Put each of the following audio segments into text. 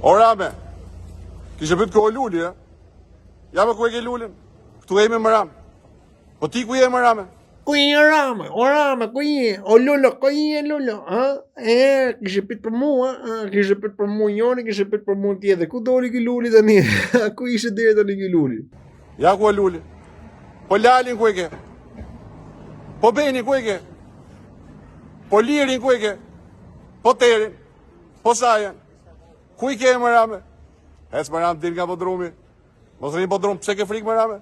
O Rame, kishe pyet ko Luli, e? Ja me ku e ke Lulin? Këtu e me më Rame. Po ti ku je më Rame? Ku je Rame? O Rame, ku je? O Lullo, ku je Lullo? Kishe pyet për mua, kishe pyet për mua njëri, kishe pyet për mua tjetër. Ku doli ky Luli tani? Ku ishte deri tani ky Luli? Ja ku e Luli. Po Lalin ku e ke? Po Beni ku e ke? Po Lirin ku e ke? Po Terin? Po Sajen? Ku i ke më Rame? Ec më Rame, dil nga podrumi. Mos rrin podrum, pse ke frikë më Rame?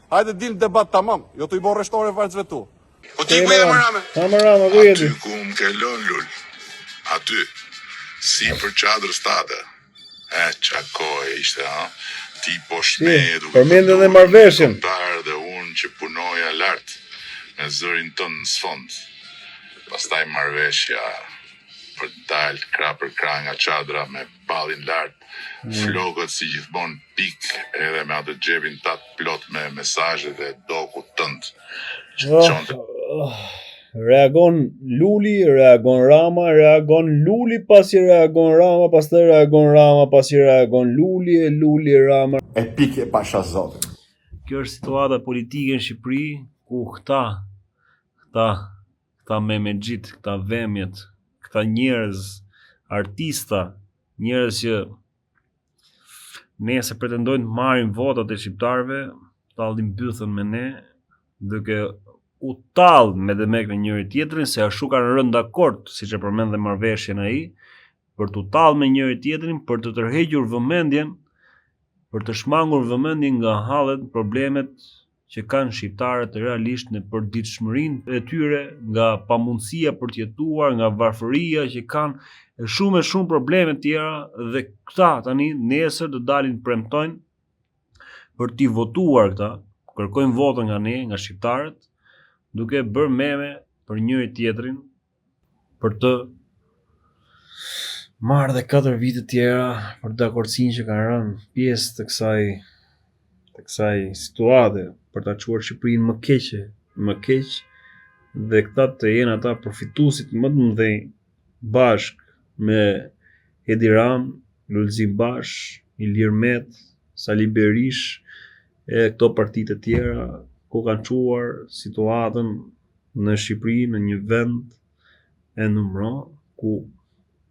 Hajde dil debat tamam, jo të i bo rreshtore fare vetu. Po ti ku je më Rame? Ha më Rame, ku je ti? Aty ku më ke lënë Lul. Aty. Si për çadrës tate. Qa kohë ishte, ha? Ti po shme përmendën edhe marrëveshjen. Dhe unë që punoja lart me zërin tënë në sfond. Pastaj marrëveshja për dalë krah për krah nga çadra me ballin lart, flokët si gjithmonë pik, edhe me atë xhepin tat plot me mesazhe dhe doku tënd. Reagon Luli, reagon Rama, reagon Luli, pasi reagon Rama, pastaj reagon Rama, pasi reagon Luli, e Luli Rama. E pikë e pasha zotin. Kjo është situata politike në Shqipëri, ku këta memexhit, këta vemjet, këta njerëz, artista, njerëz që nëse pretendojnë të marrin votat e shqiptarëve, tallin mbythën me ne, duke u tallë me demek në njëri tjetrin, se ashtu kanë rënë dakord, siç e përmend dhe marrëveshjen ai, për t'u tallë me njëri tjetrin, për të tërhequr vëmendjen, për të shmangur vëmendjen nga hallet, problemet që kanë shqiptarët realisht në përditshmërinë e tyre, nga pamundësia për të jetuar, nga varfëria që kanë, e shumë probleme tjera, dhe këta tani nesër do dalin premtojnë për t'i votuar këta, kërkojnë votën nga ne, nga shqiptarët, duke bërë meme për njëri tjetrin, për të marrë dhe 4 vite tjera për dakordsinë që kanë rënë pjesë të kësaj situate, për ta çuar Shqipërinë më keq, dhe këta të jenë ata përfituesit më të mëdhenj bashk me Edi Ram, Lulzim Bash, Ilir Met, Sali Berish e këto partitë të tjera, ku kanë çuar situatën në Shqipëri në një vend e numëron, ku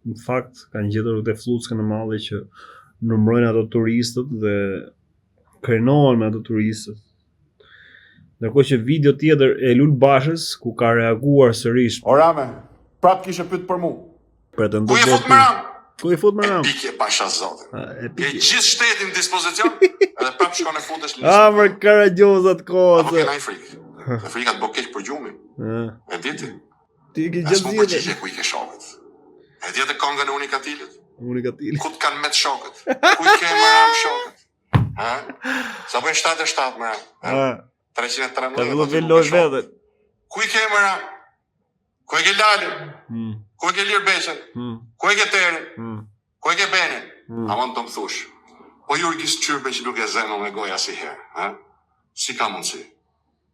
në fakt kanë gjetur këtë fluckën e madhe që numërojnë ato turistët dhe krenohen me ato turistët. Ndërkohë që video tjetër e Lul Bashës, ku ka reaguar sërish. O Rame, prap kishe pyet për mua. Ku je fut më Ram? Ku i fut më Ram? Pikë e pasha zotin. Ke gjithë shtetin në dispozicion, edhe prap shkon e futesh në Amër karagjozat kohë. Apo kena i frikë. Në frikat bo keq për gjumin. E diti? Ti ke As gjatë mu përgjigje ku i ke shokët. E djetë kongën e Unikatilit? Ku të kanë met shokët? Ku i ke më Ram shokët? Sa po e 77 më Ram? 313. Ta villo villoj vetë. Ku i ke më Ram? Ku e ke Lalin? Ku e ke Lir Beqen? Ku e ke Terin? Ku e ke Benin? Amon të më thush. Po Jurgis Qyrbe që nuk e zeno me goja si herë. Si ka mundësi?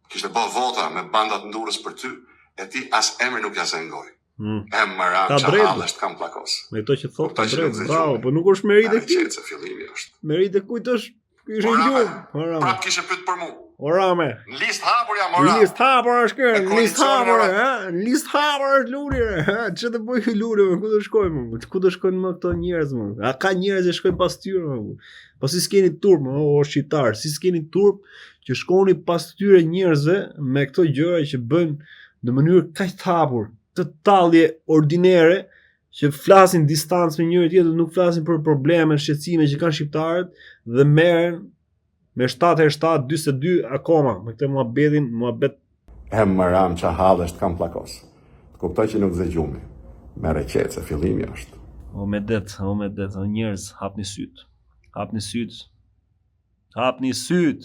Kishte bo vota me bandat ndurës për ty, e ti as emri nuk ja zen goj. Më Ram që halësht kam plakos. Me to që thot, ta drejt, bravo, po nuk është merit e këti. Se fillimi është. Merit e kujt është, ishe në gjumë. Prap kishe pyet për mu. O Rame. Në list hapur jam, o Në Rame. list hapur është kërë, në list hapur, në list hapur është Luli, që të bëjë Luli, ku të shkojnë, ku të shkojnë më këto njerëz, a ka njerëz që shkojnë pas tyre, po si s'keni turp, o shqitar, si s'keni turp që shkoni pas tyre njerëzve me këto gjëra që bëjnë në mënyrë kaq të hapur, të tallje ordinere, që flasin distancë me njëri tjetrin, nuk flasin për probleme, shqetësime që kanë shqiptarët dhe merren me 7x7, 42 akoma, me këtë muhabet. Më Ram që halësht kam plakos. Të kuptoj që nuk zë gjumi. Mere qetë se fillimi është. O me det, o njerëz, hapni syt. Hapni syt.